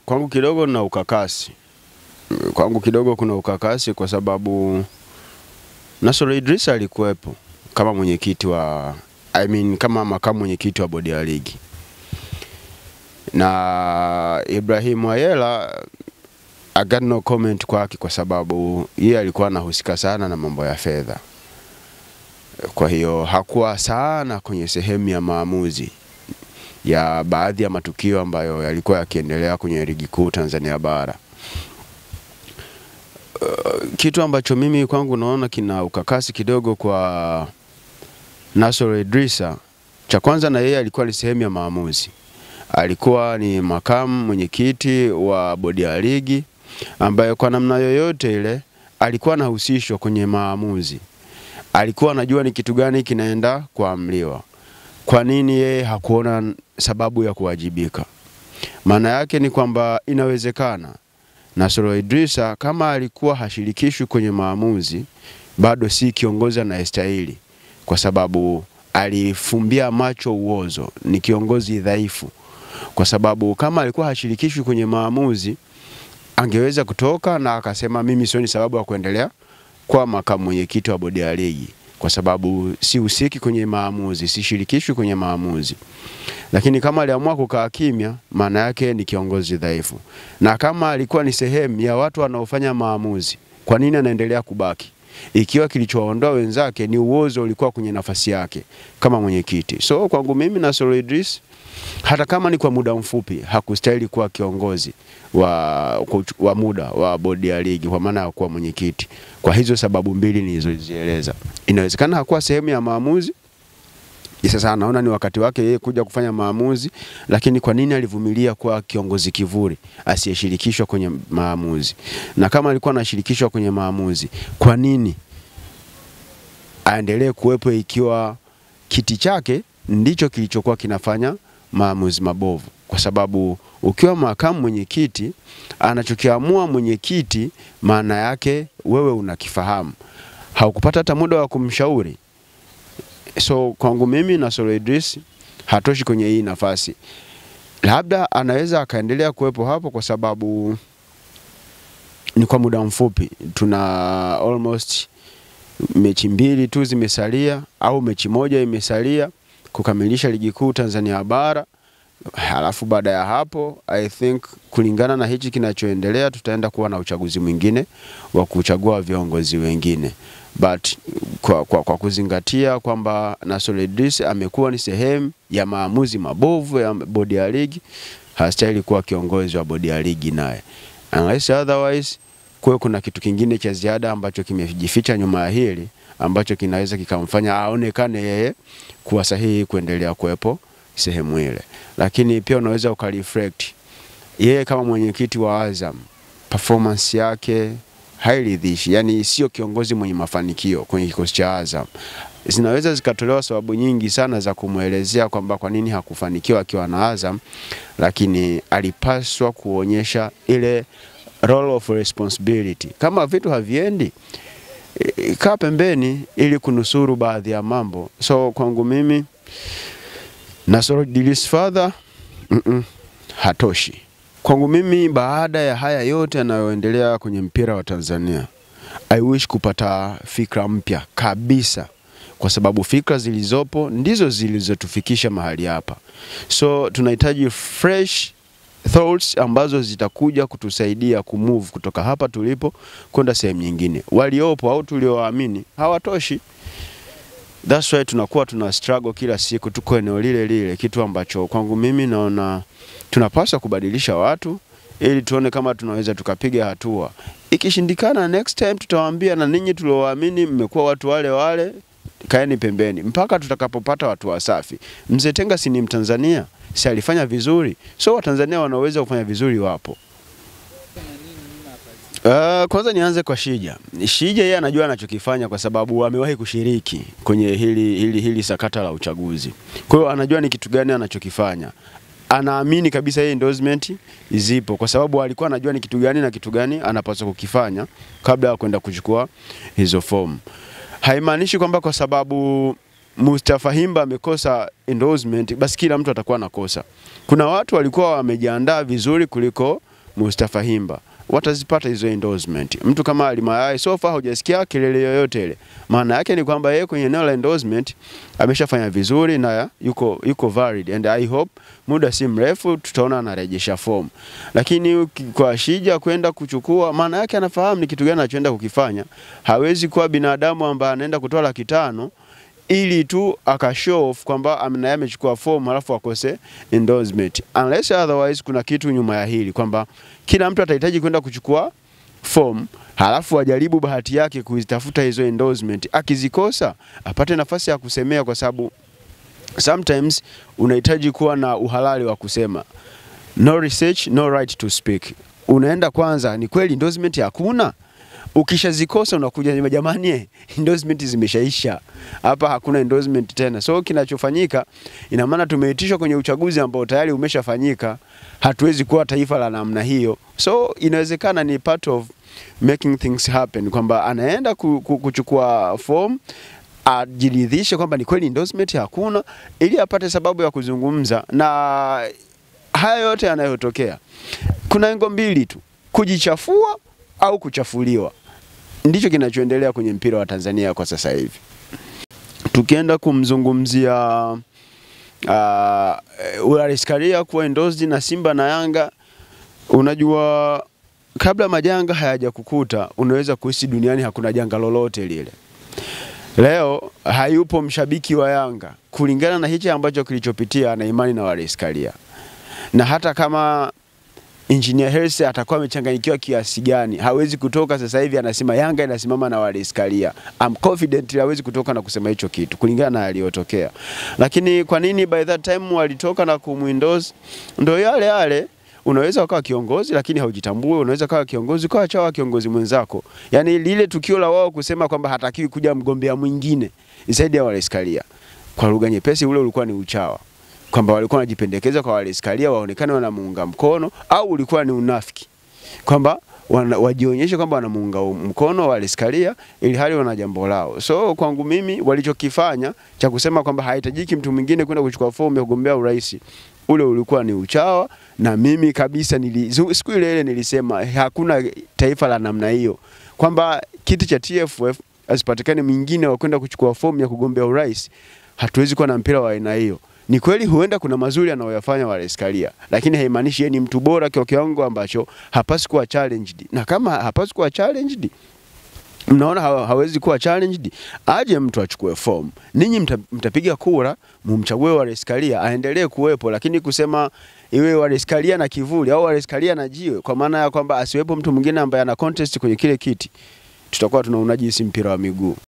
Kwangu kidogo na ukakasi. Kwangu kidogo kuna ukakasi kwa sababu Nasoro Idrisa alikuwepo kama mwenyekiti wa kama makamu mwenyekiti wa bodi ya ligi. Na Ibrahim Ayela I got no comment kwake kwa sababu yeye alikuwa anahusika sana na mambo ya fedha. Kwa hiyo hakuwa sana kwenye sehemu ya maamuzi ya baadhi ya matukio ambayo yalikuwa yakiendelea kwenye ligi kuu Tanzania bara. Kitu ambacho mimi kwangu naona kina ukakasi kidogo kwa Nasoro Idrisa, cha kwanza na yeye alikuwa ni sehemu ya maamuzi. Alikuwa ni makamu mwenyekiti wa bodi ya ligi ambaye kwa namna yoyote ile alikuwa anahusishwa kwenye maamuzi. Alikuwa anajua ni kitu gani kinaenda kuamliwa. Kwa nini yeye hakuona sababu ya kuwajibika? Maana yake ni kwamba inawezekana Nasoro Idrisa kama alikuwa hashirikishwi kwenye maamuzi, bado si kiongozi anayestahili, kwa sababu alifumbia macho uozo, ni kiongozi dhaifu. Kwa sababu kama alikuwa hashirikishwi kwenye maamuzi, angeweza kutoka na akasema mimi sioni sababu ya kuendelea kwa makamu mwenyekiti wa bodi ya ligi, kwa sababu si usiki kwenye maamuzi, si shirikishwi kwenye maamuzi. Lakini kama aliamua kukaa kimya, maana yake ni kiongozi dhaifu. Na kama alikuwa ni sehemu ya watu wanaofanya maamuzi, kwa nini anaendelea kubaki? Ikiwa kilichowaondoa wenzake ni uozo ulikuwa kwenye nafasi yake kama mwenyekiti. So kwangu mimi Nasoro Idrisa, hata kama ni kwa muda mfupi, hakustahili kuwa kiongozi wa muda wa bodi ya ligi, kwa maana ya kuwa mwenyekiti. Kwa hizo sababu mbili nilizozieleza. Inawezekana hakuwa sehemu ya maamuzi. Sasa naona ni wakati wake yeye kuja kufanya maamuzi, lakini kwa nini alivumilia kuwa kiongozi kivuli asiyeshirikishwa kwenye maamuzi? Na kama alikuwa anashirikishwa kwenye maamuzi, kwa nini aendelee kuwepo ikiwa kiti chake ndicho kilichokuwa kinafanya maamuzi mabovu? Kwa sababu ukiwa makamu mwenyekiti, anachokiamua mwenyekiti maana yake wewe unakifahamu. Haukupata hata muda wa kumshauri. So kwangu mimi Nasoro Idrisa hatoshi kwenye hii nafasi. Labda anaweza akaendelea kuwepo hapo kwa sababu ni kwa muda mfupi. Tuna almost mechi mbili tu zimesalia, au mechi moja imesalia kukamilisha ligi kuu Tanzania bara. Halafu baada ya hapo I think kulingana na hichi kinachoendelea tutaenda kuwa na uchaguzi mwingine wa kuchagua viongozi wengine. But kwa kuzingatia kwamba Nasoro Idrisa amekuwa ni sehemu ya maamuzi mabovu ya bodi ya ligi, hastahili kuwa kiongozi wa bodi ya ligi naye. Unless otherwise kuna kitu kingine cha ziada ambacho kimejificha nyuma ya hili, ambacho kinaweza kikamfanya aonekane yeye kuwa sahihi kuendelea kuwepo sehemu ile. Lakini pia unaweza ukareflect yeye kama mwenyekiti wa Azam, performance yake hairidhishi. Yani sio kiongozi mwenye mafanikio kwenye kikosi cha Azam. Zinaweza zikatolewa sababu nyingi sana za kumuelezea kwamba kwa nini hakufanikiwa akiwa na Azam, lakini alipaswa kuonyesha ile role of responsibility. Kama vitu haviendi, kaa pembeni ili kunusuru baadhi ya mambo. So kwangu mimi Nasoro Idrisa father hatoshi. Kwangu mimi baada ya haya yote yanayoendelea kwenye mpira wa Tanzania, I wish kupata fikra mpya kabisa, kwa sababu fikra zilizopo ndizo zilizotufikisha mahali hapa. So tunahitaji fresh thoughts ambazo zitakuja kutusaidia kumove kutoka hapa tulipo kwenda sehemu nyingine. Waliopo au tuliowaamini hawatoshi. That's why tunakuwa tuna struggle kila siku, tuko eneo lile lile, kitu ambacho kwangu mimi naona tunapaswa kubadilisha watu ili tuone kama tunaweza tukapiga hatua. Ikishindikana next time tutawaambia na ninyi tuliowaamini mmekuwa watu wale wale, kaeni pembeni mpaka tutakapopata watu wasafi. Mzee Tenga si ni Mtanzania, si alifanya vizuri? So Watanzania wanaweza kufanya vizuri wapo. Kwanza nianze kwa Shija. Shija yeye anajua anachokifanya kwa sababu amewahi kushiriki kwenye hili sakata la uchaguzi. Kwa hiyo anajua ni kitu gani anachokifanya. Anaamini kabisa yeye endorsement zipo, kwa sababu alikuwa anajua ni kitu gani na kitu gani anapaswa kukifanya kabla ya kwenda kuchukua hizo form. Haimaanishi kwamba kwa sababu Mustafa Himba amekosa endorsement, basi kila mtu atakuwa nakosa. Kuna watu walikuwa wamejiandaa vizuri kuliko Mustafa Himba, watazipata hizo endorsement. Mtu kama Ali Mayai so far hujasikia kelele yoyote ile. Maana yake ni kwamba yeye kwenye eneo la endorsement ameshafanya vizuri na yuko valid, and I hope muda si mrefu tutaona anarejesha form. Lakini kwa Shija kwenda kuchukua, maana yake anafahamu ni kitu gani anachoenda kukifanya. Hawezi kuwa binadamu ambaye anaenda kutoa 500,000 ili tu akashow off kwamba amechukua form alafu akose endorsement. Unless otherwise kuna kitu nyuma ya hili kwamba kila mtu atahitaji kwenda kuchukua form halafu ajaribu bahati yake kuzitafuta hizo endorsement. Akizikosa apate nafasi ya kusemea, kwa sababu sometimes unahitaji kuwa na uhalali wa kusema. No research, no right to speak. Unaenda kwanza, ni kweli endorsement hakuna? Ukishazikosa unakuja jamani, endorsement zimeshaisha. Hapa hakuna endorsement tena. So kinachofanyika, ina maana tumeitishwa kwenye uchaguzi ambao tayari umeshafanyika. Hatuwezi kuwa taifa la namna hiyo. So inawezekana ni part of making things happen, kwamba anaenda kuchukua form, ajiridhishe kwamba ni kweli endorsement hakuna, ili apate sababu ya kuzungumza. Na haya yote yanayotokea, kuna engo mbili tu: kujichafua au kuchafuliwa. Ndicho kinachoendelea kwenye mpira wa Tanzania kwa sasa hivi. Tukienda kumzungumzia Wallace Karia kuwa endorsed na Simba na Yanga, unajua kabla majanga hayajakukuta unaweza kuhisi duniani hakuna janga lolote lile. Leo hayupo mshabiki wa Yanga kulingana na hicho ambacho kilichopitia, na imani na Wallace Karia. Na hata kama Engineer Hersi atakuwa amechanganyikiwa kiasi gani, hawezi kutoka sasa hivi anasema Yanga inasimama na Wallace Karia. I'm confident hawezi kutoka na kusema hicho kitu kulingana na aliyotokea. Lakini kwa nini by that time walitoka na kumuendorse? Ndio yale unaweza ukawa kiongozi lakini haujitambui, unaweza kuwa kiongozi kwa achawa kiongozi mwenzako. Yaani lile tukio la wao kusema kwamba hatakiwi kuja mgombea mwingine zaidi ya Wallace Karia, kwa lugha nyepesi ule ulikuwa ni uchawa, kwamba walikuwa wanajipendekeza kwa Wallace Karia waonekane wanamuunga mkono, au ulikuwa ni unafiki kwamba wajionyeshe kwamba wanamuunga mkono Wallace Karia ili hali wana jambo lao. So kwangu mimi walichokifanya cha kusema kwamba haitajiki mtu mwingine kwenda kuchukua fomu ya kugombea urais, ule ulikuwa ni uchawa. Na mimi kabisa siku ile nilisema hakuna taifa la namna hiyo, kwamba kiti cha TFF asipatikane mwingine wa kwenda kuchukua fomu ya kugombea urais. Hatuwezi kuwa na mpira wa aina hiyo. Ni kweli huenda kuna mazuri anayoyafanya Wallace Karia, lakini haimaanishi yeye ni mtu bora kwa kiwango ambacho hapaswi kuwa challenged. Na kama hapaswi kuwa challenged, mnaona hawezi kuwa challenged, aje mtu achukue form. Ninyi mtapiga kura, mumchague Wallace Karia aendelee kuwepo, lakini kusema iwe Wallace Karia na kivuli au Wallace Karia na jiwe, kwa maana ya kwamba asiwepo mtu mwingine ambaye ana contest kwenye kile kiti, tutakuwa tunaunaji mpira wa miguu.